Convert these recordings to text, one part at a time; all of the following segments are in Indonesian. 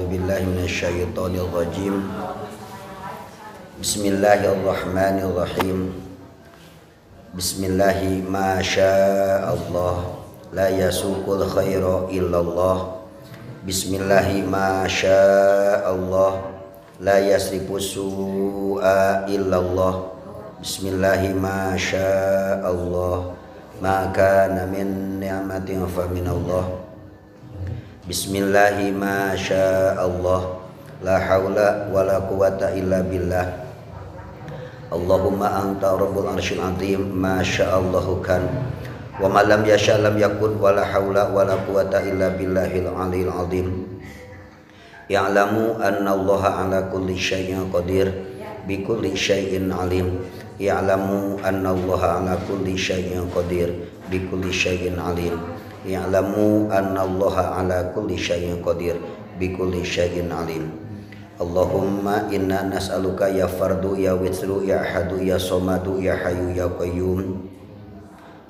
A'udzubillahi minasyaitonirrajim. Bismillahirrahmanirrahim. Bismillahi ma sya'allah la yasuqul khaira illallah. Bismillahi ma sya'allah la yasrifus su'a illallah. Bismillahi ma sya'allah ma kana min ni'matin fa minallah. Bismillahi ma sya'allah la haula wa la quwata illa billah. Allahumma anta rabbul arsyil azim ma sya'allahu kan wa ma lam yasha' lam yakun wa la haula wa la quwata illa billahil aliyil azim. Ya'lamu anna allaha ala kulli syai'in qadir bi kulli syai'in alim. Ya'lamu anna allaha ala kulli syai'in qadir bi kulli syai'in alim. Ya'lamu anna allaha ala kulli syai'in qadir bi kulli syai'in alim. Allahumma inna nas'aluka ya fardu ya witru ya ahadu ya somadu ya hayu ya qayyum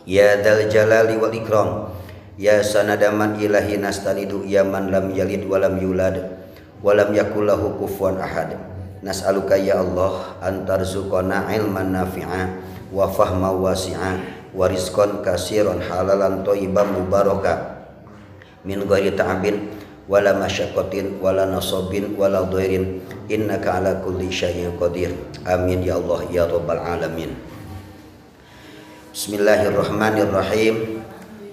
ya dzal jalali wal ikram ya sanadaman ilahi nastanidu ya man lam yalid wa lam yulad wa lam yakul lahu kufuwan ahad. Nas'aluka ya Allah antarzuqana ilman nafi'a wa fahma wasi'a wa rizqan kasiran halalan thayyiban mubaraka min ghairi ta'abin wala masyaqqatin wala nasabin wala dhairin innaka ala kulli syai'in qadir. Amin ya Allah ya rabbal alamin. Bismillahirrahmanirrahim.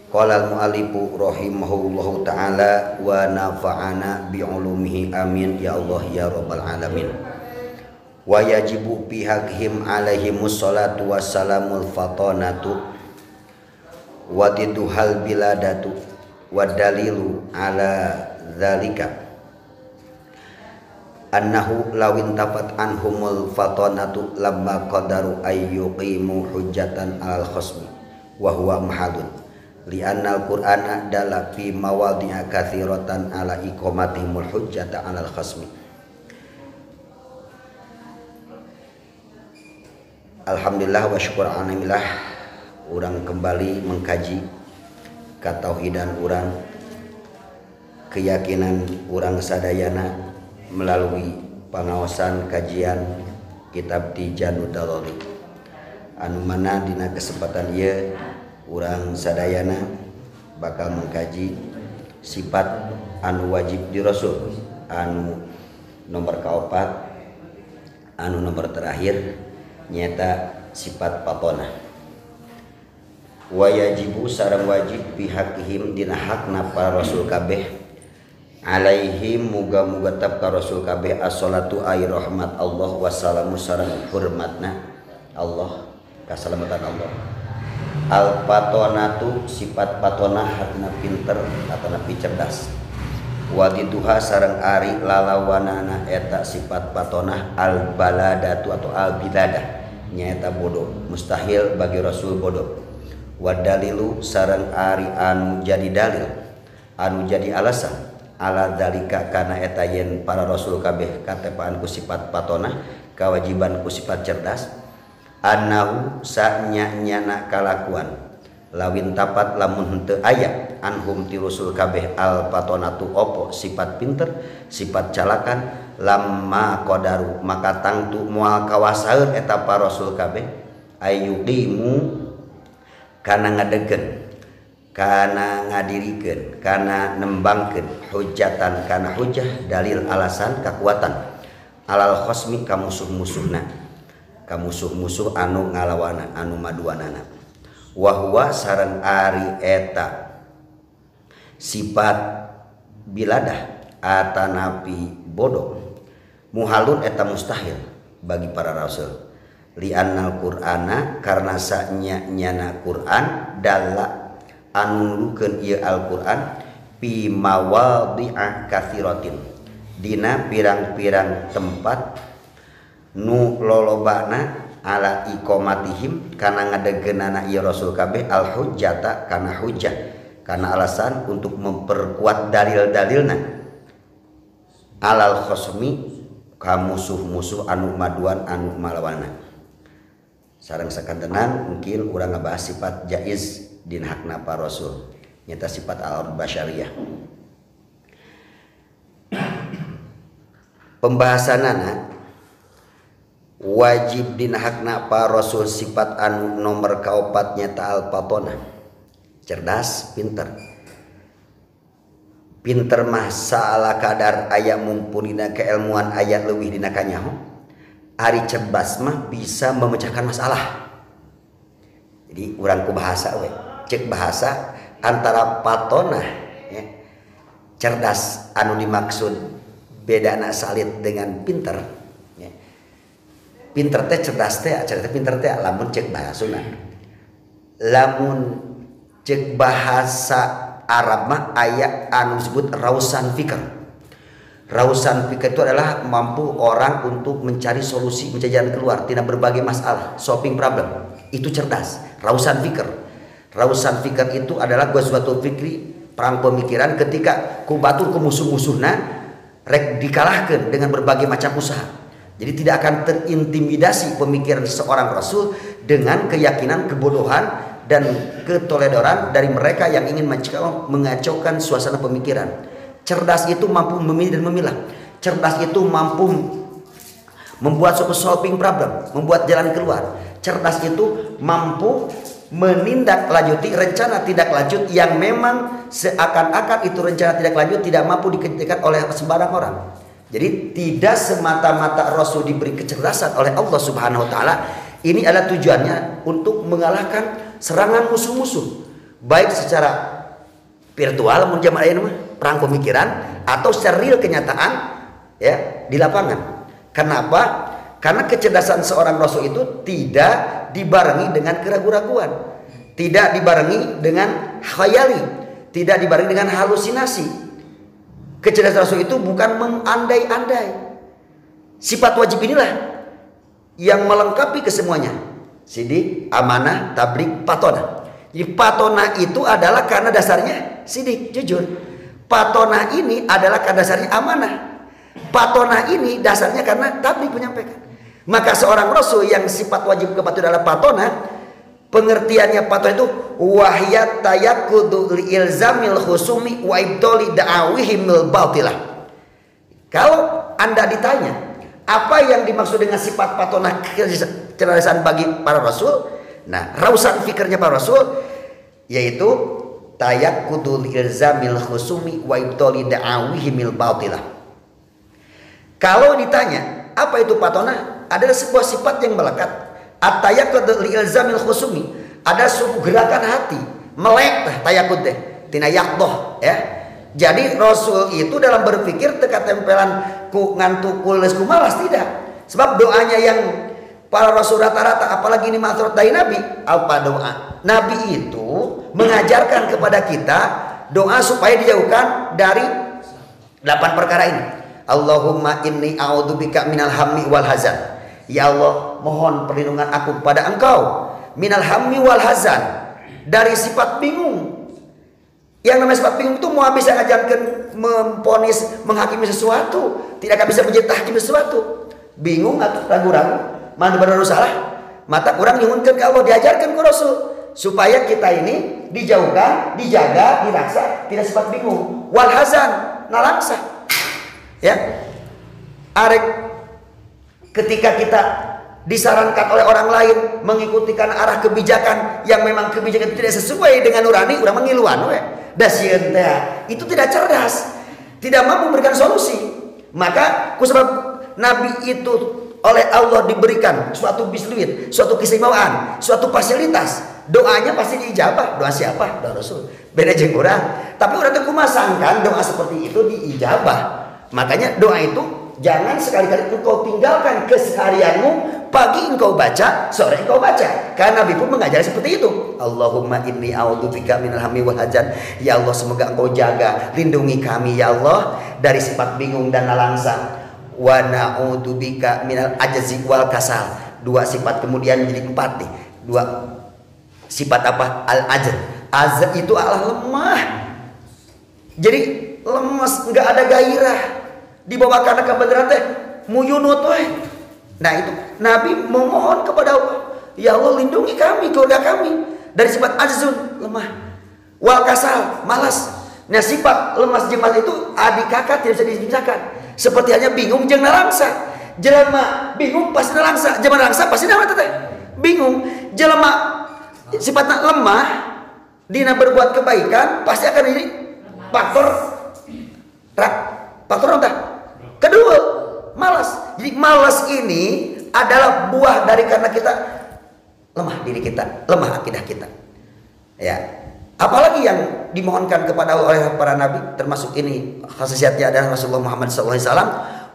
Qala al-mu'allifu rahimahullahu ta'ala wa nafa'ana bi ulumihi amin ya Allah ya rabbal alamin. Wa yajibu bihaqhim alaihimus salatu wassalamul fatanatu wa tiduhal biladatu wa dalilu ala dzalika annahu lawin tafat anhumul fatanatu lamma qadaru ayyuqimu hujjatan alal khasmi wa huwa mahadun li'anna al-qur'ana dala fi mawadhi'a katsiratan ala iqamatihimul hujjata alal khasmi. Alhamdulillah wa syukur alhamdulillah, urang kembali mengkaji katauhidan urang, keyakinan urang sadayana melalui pengawasan kajian kitab Tijanud Darari. Anu mana dina kesempatan ieu urang sadayana bakal mengkaji sifat anu wajib di Rasul, anu nomor kaopat, anu nomor terakhir nyata sifat patonah. Wa yajibu sareng wajib bihaqihim dina hakna para rasul kabeh alaihim muga-muga tab ka rasul kabeh as-salatu ay rahmat Allah wassalamu sareng hormatna Allah kasalamatan Allah. Al patonatu sifat patonah hatna pinter atana cerdas. Wa diduha sareng ari lalawanana eta sifat patonah al baladatu atau al biladah nyaeta bodoh, mustahil bagi rasul bodoh. Wa dalilu sareng ari anu jadi dalil, anu jadi alasan ala dalika kana eta yen para rasul kabeh katepaan ku sifat patonah, kewajiban ku sifat cerdas, annahu sanya-nyana kalakuan lawin tapat lamun henteu aya anhum ti rasul kabeh al patonatu opo sifat pinter, sifat calakan lamma qadaru maka tangtu moal kawasaeun eta para rasul kabeh ayyuqimu kana ngadegkeun, kana ngadirikeun, kana nembangkeun hujjatan kana hujjah dalil alasan kekuatan alal khasmi ka musuh-musuhna, ka musuh-musuh anu ngalawana anu maduanana. Wa huwa sareng ari eta sifat biladah atanapi bodoh muhalun eta mustahil bagi para rasul li'annal qur'ana karna sanya-nyana Qur'an dalla anu nurukeun ieu Al-Qur'an fi mawadhi'a katsiratin dina pirang-pirang tempat nu lolobana ala iqamatihim kana ngadegeunana ieu rasul kabeh al hujjata kana hujjah kana alasan untuk memperkuat dalil-dalilna alal khasmi ka musuh-musuh anu maduan anu malawana. Sareng sakantenan mungkin urang ngabahas sifat jaiz dina hakna para rasul nyata sifat al-basyariyah. pembahasanana wajib dina hakna para rasul sifat anu nomor kaopatnya ta'al patona, cerdas, pinter. Pinter mah saala kadar aya mumpulina keilmuan aya leuwih dina kanyaho. Ari cerdas mah bisa memecahkan masalah. Jadi urang ku bahasa we, cek bahasa antara patona ya, cerdas anu dimaksud bedana salit dengan pinter ya. Pinter teh cerdas teh, cerdas pinter teh lamun cek bahasuna. Lamun cek bahasa Arab mah aya anu disebut rausan fikr. Rausan fikr itu adalah mampu orang untuk mencari solusi, mencari jalan keluar tidak berbagai masalah, solving problem. Itu cerdas, rausan fikr. Rausan fikr itu adalah suatu fikri, perang pemikiran ketika ku batur ke musuh-musuhna rek dikalahkan dengan berbagai macam usaha. Jadi tidak akan terintimidasi pemikiran seorang rasul dengan keyakinan kebodohan dan ketoledoran dari mereka yang ingin mengacaukan suasana pemikiran. Cerdas itu mampu memilih dan memilah. Cerdas itu mampu membuat suatu solving problem, membuat jalan keluar. Cerdas itu mampu menindaklanjuti rencana tidak lanjut yang memang seakan-akan itu rencana tidak lanjut tidak mampu dikerjakan oleh sembarang orang. Jadi tidak semata-mata Rasul diberi kecerdasan oleh Allah Subhanahu wa taala. Ini adalah tujuannya untuk mengalahkan serangan musuh-musuh, baik secara virtual menjadi perang pemikiran atau secara real kenyataan ya di lapangan. Kenapa? Karena kecerdasan seorang Rasul itu tidak dibarengi dengan keraguan-raguan, tidak dibarengi dengan khayali, tidak dibarengi dengan halusinasi. Kecerdasan Rasul itu bukan mengandai-andai. Sifat wajib inilah yang melengkapi kesemuanya. Sidik, amanah, tabligh, patona. Jadi patona itu adalah karena dasarnya sidik, jujur. Patona ini adalah karena dasarnya amanah. Patona ini dasarnya karena tabligh, menyampaikan. Maka seorang Rasul yang sifat wajib kepatuhan adalah patona, pengertiannya patona itu wahiyat tayakudu li ilzamil khusumi wa ibtali da'awihimil batilah. Kalau Anda ditanya apa yang dimaksud dengan sifat patona kecerdasan bagi para rasul, nah rausan fikirnya para rasul yaitu tayakudu li ilzamil khusumi wa ibtali da'awihimil batilah. Kalau ditanya apa itu patona, adalah sebuah sifat yang melekat. At-tayakud li ilzamil khusumi, ada suatu gerakan hati melek tayakud teh tina yaqdah ya. Jadi Rasul itu dalam berpikir teka tempelan ku ngantuk kules ku malas, tidak. Sebab doanya yang para rasul rata-rata apalagi ini ma'thur dari Nabi, apa doa? Nabi itu mengajarkan kepada kita doa supaya dijauhkan dari 8 perkara ini. Allahumma inni a'udzubika minal hammi wal hazan. Ya Allah, mohon perlindungan aku kepada Engkau minal hammi wal hazan, dari sifat bingung. Yang namanya sifat bingung itu mau bisa ngajarkan memponis, menghakimi sesuatu, tidak akan bisa menjadi hakim sesuatu. Bingung atau ragu-ragu, mana benar salah, mata kurang nyuhunkeun ke Allah, diajarkan ke Rasul supaya kita ini dijauhkan, dijaga, diraksa, tidak sifat bingung. Wal hazan, nalangsa. Ya. Arek ketika kita disarankan oleh orang lain mengikuti karena arah kebijakan yang memang kebijakan tidak sesuai dengan nurani, urang mengiluan we. Dasieun teh itu tidak cerdas, tidak mampu memberikan solusi. Maka kusebab Nabi itu oleh Allah diberikan suatu bisluit, suatu keistimewaan, suatu fasilitas, doanya pasti diijabah. Doa siapa? Doa Rasul. Beda jeung urang. Tapi urang teh kumaha sangkan doa seperti itu diijabah. Makanya doa itu jangan sekali-kali engkau tinggalkan keseharianmu. Pagi engkau baca, sore engkau baca. Karena Nabi pun mengajari seperti itu. Allahumma inni a'udzubika minal hammi wal hazan. Ya Allah, semoga engkau jaga, lindungi kami ya Allah dari sifat bingung dan nalangsa. Wa na'udzubika minal ajzi wal kasal. 2 sifat kemudian menjadi 4 nih. 2 sifat apa? Al-ajz. Azz itu adalah lemah. Jadi lemas, enggak ada gairah. Dibawa karena kebenaran teh muyunut weh. Nah itu Nabi memohon kepada Allah, ya Allah lindungi kami, keluarga kami dari sifat ajzun, lemah, wal kasal, malas. Nah sifat lemas jemas itu adik kakak tidak bisa dipisahkan. seperti hanya bingung jeung narangsa. Jelema bingung pasti narangsa, jelema narangsa pasti naon teh? Bingung. Jelema sifatna lemah dina berbuat kebaikan pasti akan ini faktor entah. Kedua, malas. Jadi malas ini adalah buah dari karena kita lemah diri kita, lemah akidah kita. Ya. Apalagi yang dimohonkan kepada Allah oleh para nabi, termasuk ini khasiatnya adalah Rasulullah Muhammad SAW.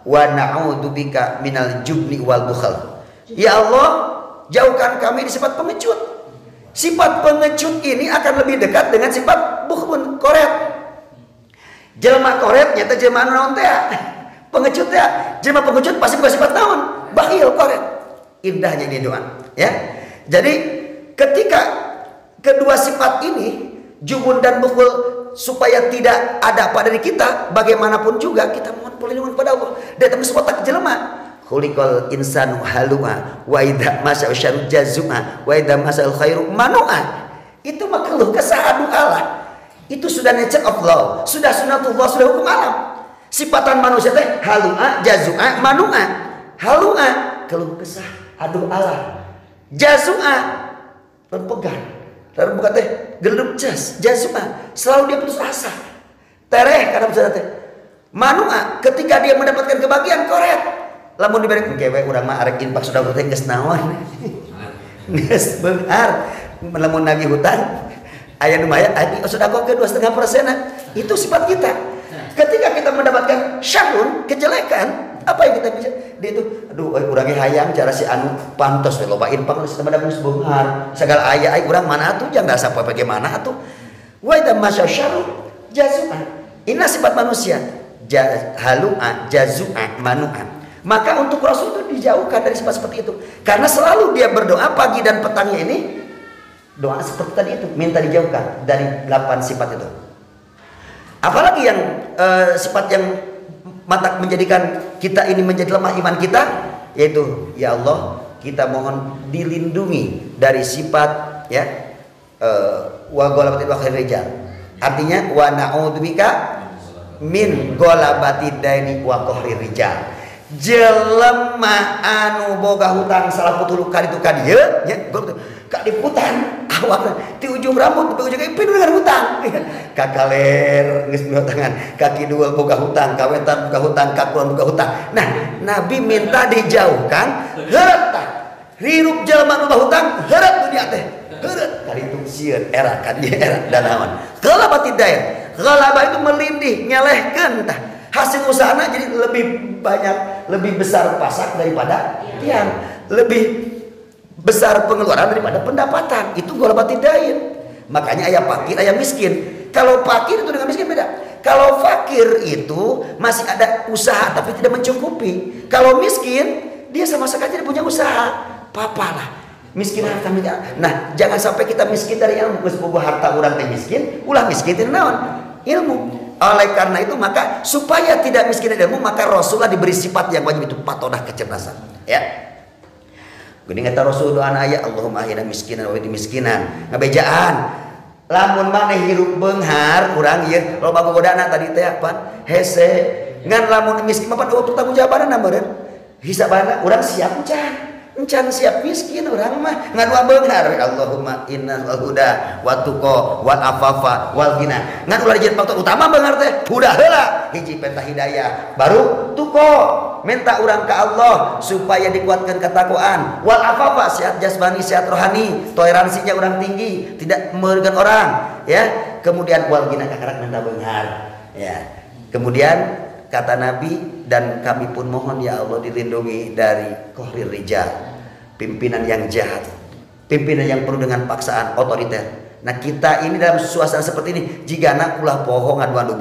Wa na'udzubika minal jubni wal bukhal. Ya Allah, jauhkan kami di sifat pengecut. Sifat pengecut ini akan lebih dekat dengan sifat bukhlun, koret. Jelema koret nyata jelema naon teh? Pengecut ya. Jelema pengecut pasti bukan sifat naon? Bakhil, koret. Indahnya ini doa, ya. Jadi ketika kedua sifat ini, jubun dan bukhl, supaya tidak ada pada diri kita, bagaimanapun juga kita mohon perlindungan pada Allah. Dan termasuk otak jelema. Khuliqal insanu halua wa idza masal syarru jazua wa idza masal khairu manua. Itu makhluk kesah Allah. Itu sudah nature of law, sudah sunatullah, sudah hukum alam. Sifatan manusia teh halua, jazua, manua. Halua keluh kesah adu Allah. Jazua rempegan. Rempegan teh gelup jazua selalu dia putus asa. Tereh kada bisa teh. Manua ketika dia mendapatkan kebahagiaan koret. Lamun diberi kewe urang mah arek infak sudah teh geus naon. Geus beunghar. Lamun nagih hutang aya nu maya sudah kok ke 2,5%. Itu sifat kita. Ketika kita mendapatkan syarrun, kejelekan, apa yang kita bisa? Dia itu aduh urang hayang cara si anu pantos we loba infak sama da geus beunghar. Sagala aya urang mana atuh jangan sampai bagaimana atuh. Wa idza masya syarru jazua. Ini sifat manusia. Halua, jazua, manua. Maka untuk Rasul itu dijauhkan dari sifat seperti itu. Karena selalu dia berdoa pagi dan petangnya ini doa seperti tadi itu, minta dijauhkan dari 8 sifat itu. Apalagi yang sifat yang mantap menjadikan kita ini menjadi lemah iman kita, yaitu ya Allah, kita mohon dilindungi dari sifat ya wa ghalabatil rijal. Artinya wa na'udzubika min ghalabati daini wa qahri rijal. Jelema anu boga hutang salah putuluh kali itu ka dieu nya ka diputan awak ti ujung rambut ti ujung ipin dengan hutang ka kaler geus hutangan kaki dua boga hutang kawetan boga hutang kakulon boga hutang. Nah Nabi minta dijauhkan heureut hirup jelema nu boga hutang heureut dunia teh heureut kali itu sieun era kan dia era danaon ghalabati dain. Ghalabah itu melindih nyelehkeun tah hasil usahana jadi lebih banyak, lebih besar pasak daripada tiang, lebih besar pengeluaran daripada pendapatan. Itu ghalabati dain. Makanya aya fakir, aya miskin. Kalau fakir itu dengan miskin beda. Kalau fakir itu masih ada usaha tapi tidak mencukupi. Kalau miskin dia sama sekali tidak punya usaha. Papalah miskin harta miskin. Nah, jangan sampai kita miskin dari ilmu. Geus boga harta urang teh miskin, ulah miskin teh naon? Ilmu. Oleh karena itu maka supaya tidak miskin dari ilmu, maka Rasulullah diberi sifat yang wajib itu patodah kecerdasan. Ya. Geuning eta Rasul doa aya Allahumma ahyina miskinan wa miskinan. Ngabejaan. Lamun maneh hirup beunghar urang ieu loba gogodana tadi teh apa? Hese. Ngan lamun miskin mah pada tanggung jawabanna meureun. Hisabana urang siap encan siap miskin orang mah ngadua beunghar Allahumma innal huda wa tuqa wal afafa wal ghina ngan ulah jadi faktor utama beunghar teh huda heula hiji perintah hidayah baru tuqa minta urang ka Allah supaya dikuatkan ketakwaan wal afafa sehat jasmani sehat rohani toleransinya urang tinggi tidak merugikan orang ya kemudian wal ghina kakarak minta beunghar ya kemudian kata Nabi dan kami pun mohon ya Allah dilindungi dari qahrir rijal, pimpinan yang jahat, pimpinan yang penuh dengan paksaan otoriter. Nah kita ini dalam suasana seperti ini jika anak ulah pohong adu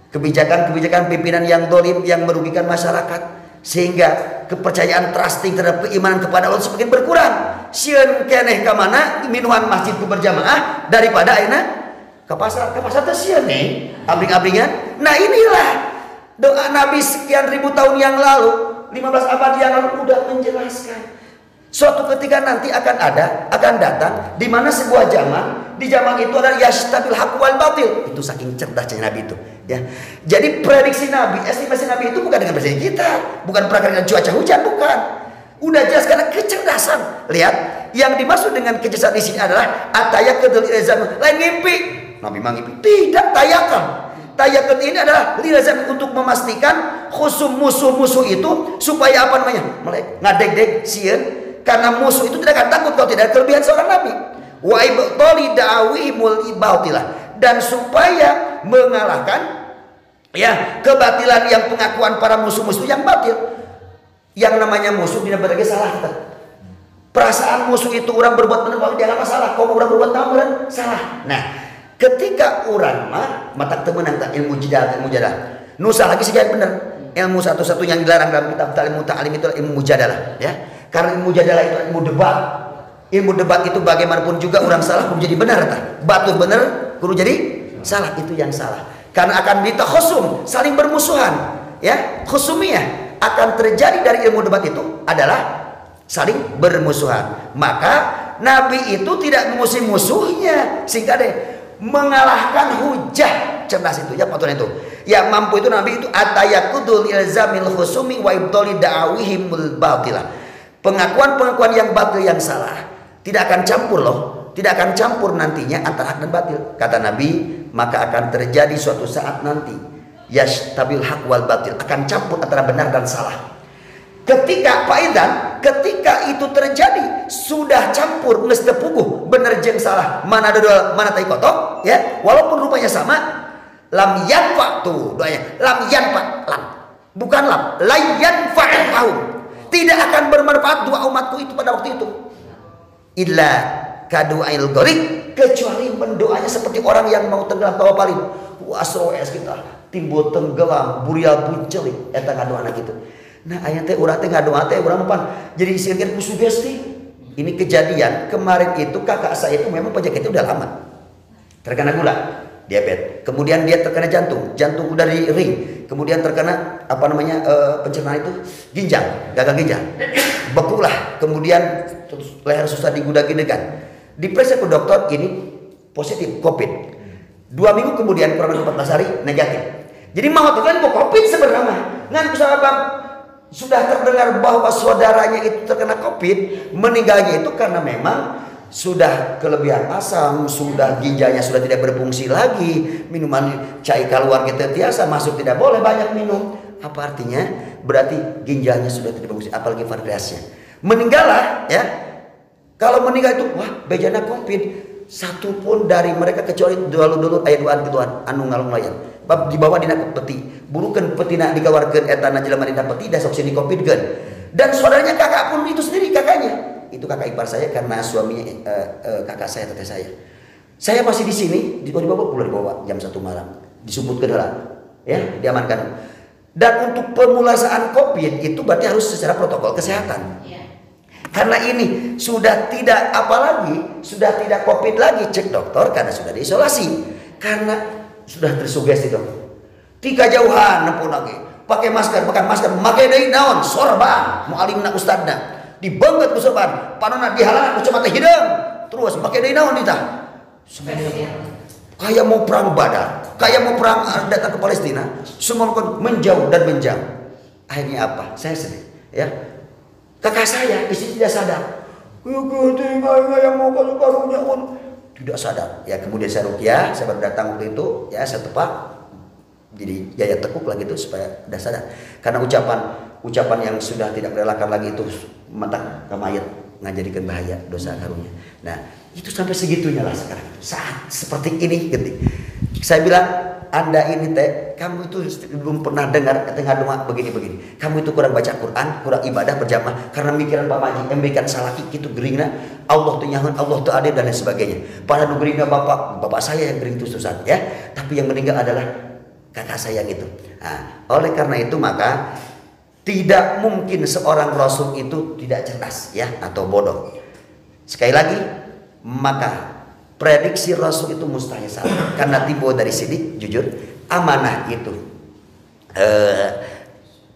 kebijakan-kebijakan pimpinan yang dolim yang merugikan masyarakat sehingga kepercayaan trusting terhadap keimanan kepada Allah semakin berkurang. Sieun keneh ka mana minuan masjid ku berjamaah daripada ayeuna ke pasar teh sieun nih abring-abringan. Nah inilah doa Nabi sekian ribu tahun yang lalu, 15 abad yang lalu udah menjelaskan. Suatu ketika nanti akan datang di mana sebuah zaman, di zaman itu adalah yastabil haq wal batil. Itu saking cerdasnya Nabi itu, ya. Jadi prediksi Nabi, estimasi Nabi itu bukan dengan prediksi kita, bukan perkara cuaca hujan, bukan. Udah jelas karena kecerdasan. Lihat, yang dimaksud dengan kecerdasan di sini adalah atayatul ilzam, lain ngimpi. Nabi mengimpi, tidak tayakan. Tayakan ini adalah lilazam untuk memastikan khusum musuh-musuh itu supaya apa namanya? Ngadeg-deg sieun. Karena musuh itu tidak akan takut kalau tidak ada kelebihan seorang nabi. Wa ibtali da'wihimul batilah, dan supaya mengalahkan ya kebatilan yang pengakuan para musuh-musuh yang batil. Yang namanya musuh tidak berarti salah kita. Perasaan musuh itu orang berbuat benar, jangan masalah. Kalau orang berbuat benar salah. Nah, ketika orang mata temenang ilmu jadah, nusa lagi sekian benar. Ilmu satu-satunya yang dilarang dalam kitab ilmu ta'lim itu ilmu mujadalah, ya. Karena ilmu mujadalah itu ilmu debat. Ilmu debat itu bagaimanapun juga orang salah kudu jadi benar, batul benar kudu jadi salah, itu yang salah. Karena akan khusum, saling bermusuhan, ya. Khusumiyah akan terjadi dari ilmu debat itu adalah saling bermusuhan. Maka Nabi itu tidak memusuhi musuhnya, sehingga deh mengalahkan hujah. Cerdas itu, ya paturan itu. Yang mampu itu Nabi itu atayakudul ilzamil khusumi wa ibtali da'awihimul batilah. Pengakuan-pengakuan yang batil, yang salah tidak akan campur loh, tidak akan campur nantinya antara hak dan batil. Kata Nabi, maka akan terjadi suatu saat nanti yastabil haq wal batil, akan campur antara benar dan salah. Ketika ketika itu terjadi, sudah campur geus teu puguh bener jeung salah, mana ada dua, mana tai kotok, ya, walaupun rupanya sama, lam yanfa, tuh doanya, lam yanfa, lam bukan lam, la yanfa'ul qaum, tidak akan bermanfaat dua umatku itu pada waktu itu, illa kadu'ail gharik, kecuali mendoanya seperti orang yang mau tenggelam bawa paling, wasroes kita timbul tenggelam burial buncelik, eta ngadoana gitu. Nah ayat teh urang teh ngadoa teh urang pan jadi sirkeun ku sugesti. Ini kejadian kemarin itu, kakak saya itu memang penyakitnya udah lama, terkena gula, diabetes, kemudian dia terkena jantung udah di ring, kemudian terkena apa namanya pencernaan itu ginjal, gagal ginjal, bekulah, kemudian leher susah digudag-gidegan, diperiksa ke dokter, ini positif COVID. 2 minggu kemudian kurang lebih 14 hari negatif. Jadi mau kan kok COVID sebenarnya ngan sahabat sudah terdengar bahwa saudaranya itu terkena COVID, meninggalnya itu karena memang sudah kelebihan asam, sudah ginjalnya sudah tidak berfungsi lagi, minuman cai keluar kita biasa masuk tidak boleh banyak minum. Apa artinya? Berarti ginjalnya sudah tidak berfungsi, apalagi pankreasnya. Meninggal lah, ya. Kalau meninggal itu, wah bejana COVID. Satu pun dari mereka kecuali dulu ayat duaan gituan anu ngalung layan. Bab dibawa dina peti, burukeun petina dikawarkeun etana jelema dina peti da sok sini COVID-keun. Dan saudaranya kakak pun itu sendiri, kakaknya. Itu kakak ipar saya karena suaminya kakak saya, teteh saya. Saya masih di sini, dibawa pulang dibawa jam 1 malam, disebutkeun heula, ya, diamankan. Dan untuk pemulasaan COVID itu berarti harus secara protokol kesehatan. Karena ini sudah tidak apalagi, sudah tidak COVID lagi, cek dokter karena sudah diisolasi. Karena sudah tersugesti dong. 3 jauhan nempun lagi. Pakai masker, pakai deui naon? Sorban, mualimna ustadna. Dibengket ku sorban, panonna dihalangan ku coba teh hideung. Terus pakai deui naon ditah? Kayak mau perang Badar, kayak mau perang datang ke Palestina, semua menjauh dan menjauh. Akhirnya apa? Saya sedih, ya. Kakak saya, istri tidak sadar. Yang mau karunya pun tidak sadar. Ya kemudian saya rukyah, saya baru datang waktu itu, ya saya tepak. Jadi jaya tekuk lagi itu supaya tidak sadar. Karena ucapan yang sudah tidak merelakan lagi itu mata kamayat ngajadikan bahaya dosa karunya. Nah itu sampai segitunya lah sekarang. Saat seperti ini, gitu. Saya bilang, Anda ini teh, kamu itu belum pernah dengar tengah doa begini-begini. Kamu itu kurang baca Quran, kurang ibadah berjamaah karena mikiran Pak Maji, embekkan salaki gitu geringna, Allah tuh nyahan, Allah tuh adil dan lain sebagainya. Pada geringna bapak saya yang gering itu susah, ya. Tapi yang meninggal adalah kakak saya gitu. Nah, oleh karena itu maka tidak mungkin seorang rasul itu tidak cerdas, ya, atau bodoh. Sekali lagi, maka prediksi Rasul itu mustahil salah karena timbul dari sini jujur amanah itu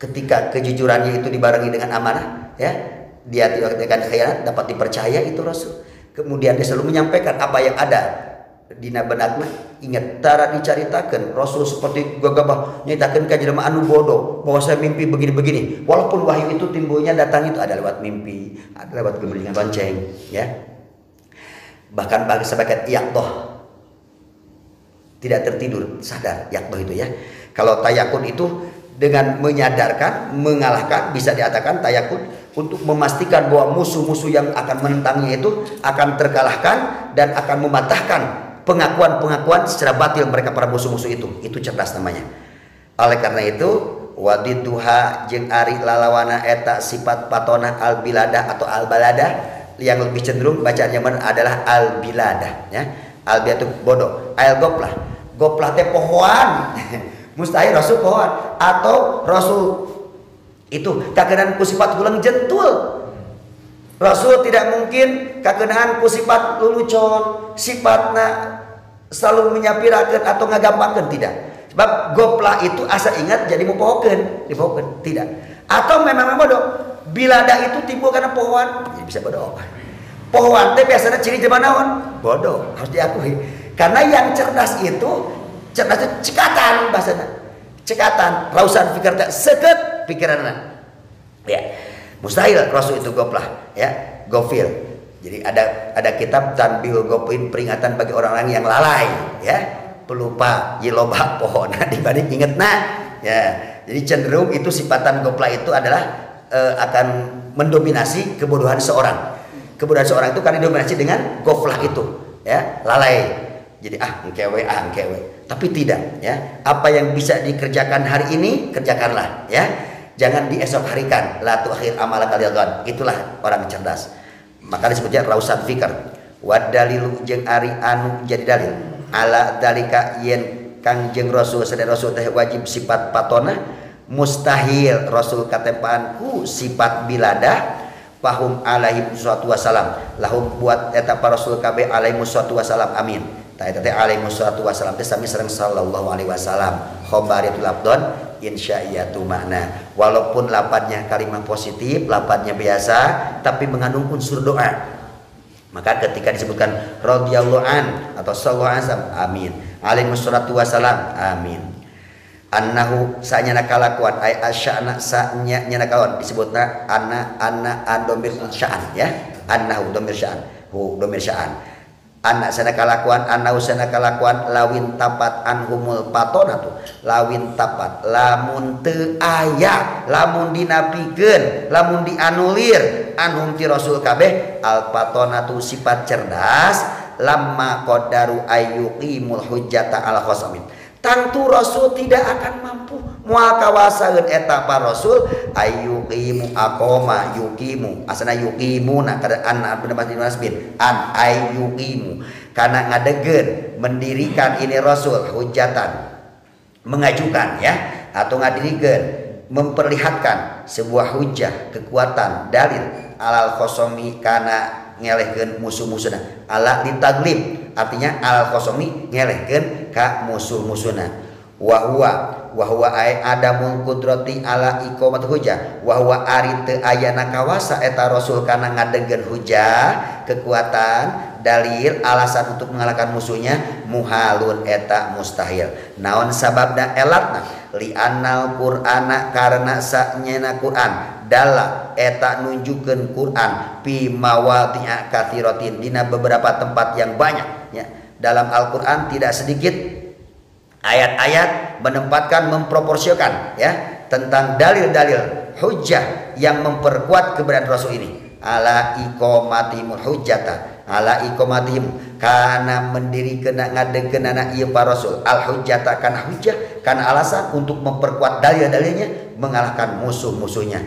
ketika kejujurannya itu dibarengi dengan amanah, ya, dia tidak akan khianat, dapat dipercaya itu Rasul. Kemudian dia selalu menyampaikan apa yang ada dina benakna. Ingat tara dicaritakan Rasul seperti gagabah nyitakan ka jelema anu bodoh bahwa saya mimpi begini-begini, walaupun wahyu itu timbulnya datang itu ada lewat mimpi, ada lewat gemelingan lonceng, ya. Bahkan bagi sebagian yaqdah tidak tertidur, sadar yaqdah itu ya. Kalau tayakun itu dengan menyadarkan, mengalahkan, bisa dikatakan tayakun untuk memastikan bahwa musuh-musuh yang akan menentangnya itu akan terkalahkan dan akan mematahkan pengakuan-pengakuan secara batil mereka para musuh-musuh itu cerdas namanya. Oleh karena itu wadiduha jeung ari lalawana eta sifat patona al bilada atau al balada, yang lebih cenderung bacaannya adalah al bilada ya. Al bilada itu bodoh, al goplah teh pohoan. Mustahil Rasul pohon atau Rasul itu kakenaan ku sifat ulang jentul. Rasul tidak mungkin kakenaan ku sifat lulucon, sifatna selalu menyapirakeun atau ngagampangkeun, tidak. Sebab goplah itu asa ingat jadi mau dipohokeun, tidak. Atau memang bodoh. Bilada itu timbul karena pohon, jadi bisa bodoh. Pohon teh biasanya ciri zaman naon? Bodoh, harus diakui. Karena yang cerdas itu cekatan bahasana. Cekatan, rausan fikir tak seket pikiranna. Ya. Mustahil Rasul itu goplah, ya, gofil. Jadi ada kitab Tanbihul Gofil, peringatan bagi orang-orang yang lalai, ya, pelupa, yiloba pohon dibanding ingetna, ya. Jadi cenderung itu sifatan goplah itu adalah akan mendominasi kebodohan seorang. Kebodohan seorang itu kan didominasi dengan goflah itu, ya, lalai. Jadi engkewe. Tapi tidak, ya. Apa yang bisa dikerjakan hari ini kerjakanlah, ya. Jangan diesok harikan. La tuakhir amalaka lighad. Itulah orang cerdas. Maka disebutnya rausan fikr. Wa dalilu jeung ari anu jadi dalil. Ala dalika yen kang jeung Rasul sadaya Rasul teh wajib sifat patona, mustahil Rasul katepaan ku sifat biladah. Fahum alaihi wassalam. Lahum buat eta para Rasul kabeh alaihi wassalam. Amin. Eta teh alaihi wassalam teh sami sareng sallallahu alaihi wasallam. Khabariyatul abdon insya'iyatu makna. Walaupun lapatnya kalimat positif, lapatnya biasa, tapi mengandung unsur doa. Maka ketika disebutkan radhiyallahu an atau sallallahu alaihi wasallam, amin. Alaihi wassalam, amin. Annahu sanyana kalakuan ay asya'na sanyana kawan disebutna anna domir sya'an ya. Annahu domir sya'an. Domir sya'an. Anak sana kalakuan lawin tapat anhumul patonatu, lawin tapat lamun teu aya, lamun dinapikeun, lamun dianulir anhum ti Rasul kabeh al patonatu sifat cerdas lamma qadaru ayyuqimul hujjata al khosamin. Tentu Rasul tidak akan mampu moal kawasaeun eta para Rasul ayyuqimu aqoma yuqimu asana yuqimuna kada an nasbin an ayyuqimu kana ngadegeun mendirikan ini Rasul hujatan mengajukan ya atau ngadirikeun memperlihatkan sebuah hujah kekuatan dalil alal khosomi kana ngelehkeun musuh-musuhna ala ditaglib artinya alal khosomi ngelehkeun ka musuh-musuhna wa huwa ay adamul qudrati ala iqamat hujah wa huwa ari teu ayana kawasa eta Rasul kana ngadengkeun hujah kekuatan dalil alasan untuk mengalahkan musuhnya muhalun eta mustahil. Naon sababna elatna li annal qur'ana karena sanyana Quran dalla eta nunjukkeun Quran fi mawadhi'a katsiratin dina beberapa tempat yang banyak ya. Dalam Al-Qur'an tidak sedikit ayat-ayat menempatkan memproporsikan ya tentang dalil-dalil hujjah yang memperkuat keberadaan Rasul ini ala iqamatihim hujjata ala iqamatihim kana mendirikan ngadengkeunana ieu para Rasul al hujjata kana hujjah kana alasan untuk memperkuat dalil-dalilnya mengalahkan musuh-musuhnya.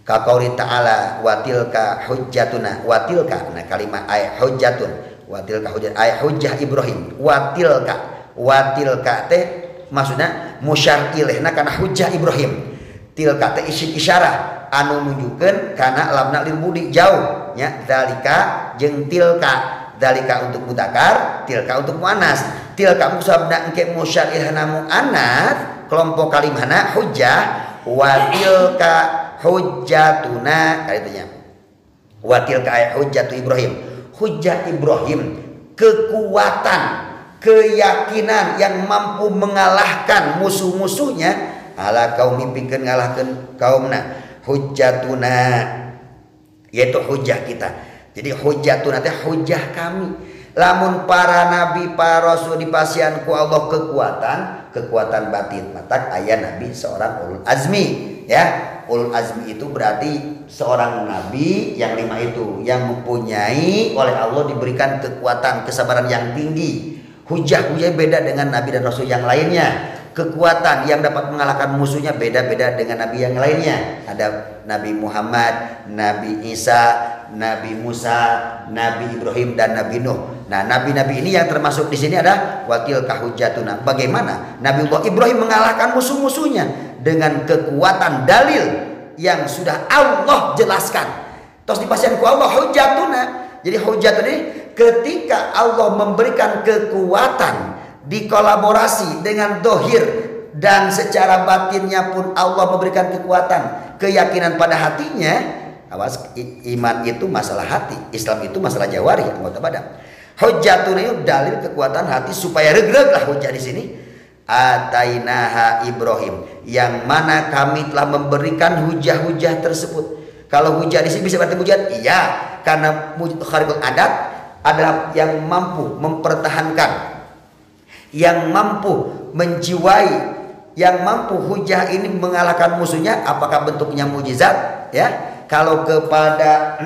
Ka qauli ta'ala watilka hujjatuna watilka nah kalimat ay hujjatun watilka hujjat ay hujjah Ibrahim watilka teh maksudna musyar ilaihna kana hujjah Ibrahim tilka teh isim isyarah anu nunjukkeun kana lamna lil budi jauh nya dalika jeung tilka dalika untuk mudzakkar tilka untuk muannas tilka musabna engke musyar ilaihna muannas kelompok kalimahna hujjah wa tilka hujjatuna kali itu nya Watil ka hujjatu Ibrahim. Hujjah Ibrahim, kekuatan, keyakinan yang mampu mengalahkan musuh-musuhnya ala kaumi pikeun ngalahkeun kaumna. Hujjatuna yaitu hujjah kita. Jadi hujjatuna teh hujjah kami. Lamun para nabi, para rasul dipasian ku Allah kekuatan batin. Matak aya nabi seorang ulul azmi, ya. Ulul azmi itu berarti seorang nabi yang 5 itu yang mempunyai oleh Allah diberikan kekuatan, kesabaran yang tinggi. Hujjah beda dengan nabi dan rasul yang lainnya. Kekuatan yang dapat mengalahkan musuhnya beda-beda dengan nabi yang lainnya. Ada Nabi Muhammad, Nabi Isa, Nabi Musa, Nabi Ibrahim dan Nabi Nuh. Nah, nabi-nabi ini yang termasuk di sini ada wakil kahujatuna. Bagaimana Nabi Allah Ibrahim mengalahkan musuh-musuhnya dengan kekuatan dalil yang sudah Allah jelaskan. Terus dipasihan ku Allah hujatuna. Jadi hujatuna ini ketika Allah memberikan kekuatan dikolaborasi dengan dohir dan secara batinnya pun Allah memberikan kekuatan, keyakinan pada hatinya. Awas, iman itu masalah hati, Islam itu masalah jawari, anggota badan. Hujjatun itu dalil kekuatan hati supaya regreg lah hujjah di sini. Atainaha Ibrahim, yang mana kami telah memberikan hujjah-hujjah tersebut. Kalau hujjah di sini bisa berarti hujjah, iya, karena kharikul adat adalah yang mampu mempertahankan, yang mampu menjiwai, yang mampu hujah ini mengalahkan musuhnya. Apakah bentuknya mujizat? Ya, kalau kepada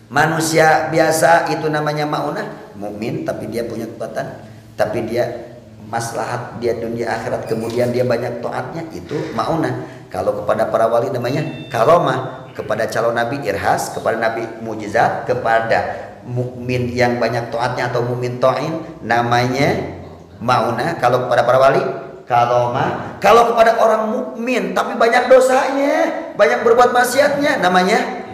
manusia biasa itu namanya maunah, mukmin tapi dia punya kekuatan, tapi dia maslahat dia dunia akhirat, kemudian dia banyak taatnya, itu maunah. Kalau kepada para wali namanya karomah, kepada calon nabi irhas, kepada nabi mujizat, kepada mukmin yang banyak taatnya atau mukmin ta'in namanya maunah. Kalau kepada para wali karomah. Kalau kepada orang mukmin tapi banyak dosanya, banyak berbuat maksiatnya, namanya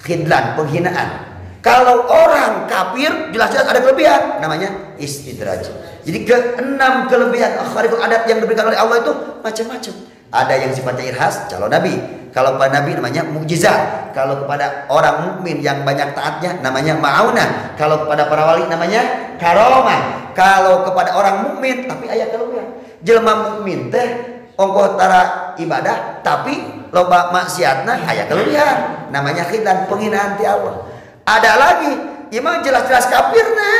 khidlan, penghinaan. Kalau orang kafir jelas-jelas ada kelebihan, namanya istidraj. Jadi keenam kelebihan kharikul adat yang diberikan oleh Allah itu macam-macam. Ada yang sifatnya irhas, calon nabi. Kalau kepada nabi namanya mukjizat. Kalau kepada orang mukmin yang banyak taatnya namanya maunah. Kalau kepada para wali namanya karomah. Kalau kepada orang mukmin tapi aya kelebihan. Jelema mukmin teh ongkoh tara ibadah tapi loba maksiatna aya kelebihan, namanya khidlan, penghinaan ti Allah. Ada lagi imam jelas-jelas kafirna,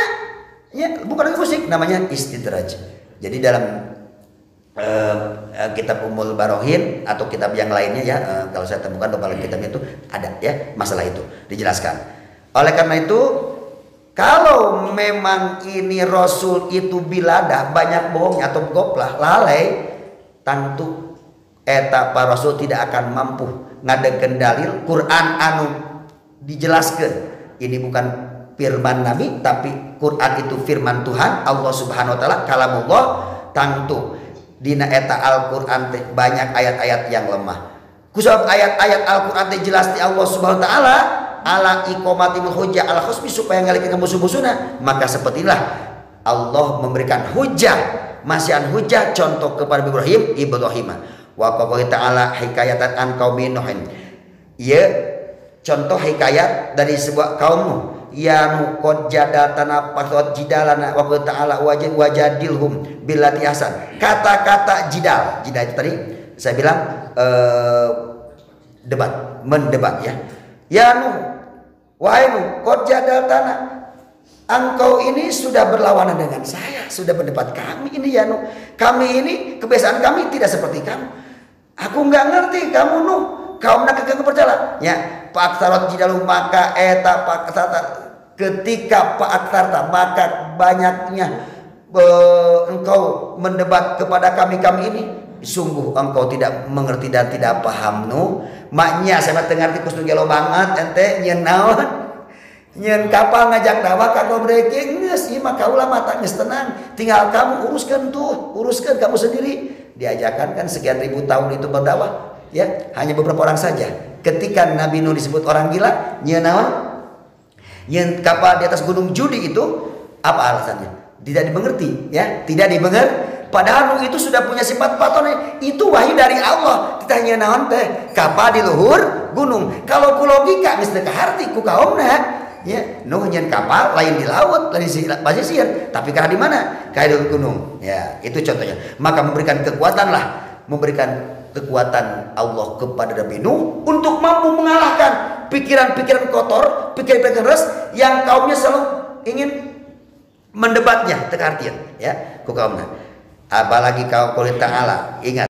ya bukan lagi musik, namanya istidraj. Jadi dalam kitab Ummul Barohin atau kitab yang lainnya ya, kalau saya temukan dalam kitabnya itu ada ya masalah itu dijelaskan. Oleh karena itu, kalau memang ini Rasul itu biladah, banyak bohongnya atau goplah, lalai, tentu eta para Rasul tidak akan mampu ngadekeun dalil Quran anu dijelaskan. Ini bukan firman Nabi, tapi Quran itu firman Tuhan Allah Subhanahu wa taala, kalamullah. Tentu dina eta Al-Qur'an teh banyak ayat-ayat yang lemah. Kusabab ayat-ayat Al-Qur'an teh jelas di Allah Subhanahu wa taala ala iqamatil hujjah al khosbi, supaya ngalikeun musuh-musuhna. Maka sepertilah Allah memberikan hujjah, masihan hujjah contoh kepada Ibrahim. Wa qala ta'ala hikayatan an qaumi nuhin. Ya, contoh hikayat dari sebuah kaum Nuh. Ya nu qad jadatana fasad jidalana wa qala ta'ala wajadilhum billati ahsan. Kata-kata jidal itu tadi saya bilang debat, mendebat ya. Ya Nuh, wahai Nuh, qad jadatana, engkau ini sudah berlawanan dengan saya, sudah berdebat kami ini ya Nuh. Kami ini kebiasaan kami tidak seperti kamu. Aku enggak ngerti kamu Nuh, kaum nak kegagalan perjalanan. Ya, Pak Aksarat jidalu, maka eta Pak Aksarat ketika Pak Aksarat maka banyaknya engkau mendebat kepada kami ini, sungguh engkau tidak mengerti dan tidak paham Nuh. Maknya saya tengarti kusnu gelo banget ente nyeun naon, nyeun kapal ngajak dakwah kagok breaking geus ieu mah kaula mata geus tenang, tinggal kamu uruskan kamu sendiri. Diajarkan kan sekian ribu tahun itu berdakwah ya, hanya beberapa orang saja. Ketika Nabi Nuh disebut orang gila, nyeun naon, nyeun kapal di atas gunung Judi itu, apa alasannya? Tidak dimengerti ya, tidak dimengerti. Padahal Nuh itu sudah punya sifat patone, itu wahyu dari Allah. Kita nyeun naon teh, kapal di luhur gunung. Kalau ku logika geus teu kaharti ku kaumna ya, Nuh nyeun kapal lain di laut, lain di pasisir, tapi karena di mana? Ka di gunung. Ya, itu contohnya. Maka memberikan kekuatan Allah kepada Nabi Nuh untuk mampu mengalahkan pikiran-pikiran kotor, pikiran-pikiran keras yang kaumnya selalu ingin mendebatnya, tekartian ya, ku kaumna. Apalagi kaum kulit ta'ala, ingat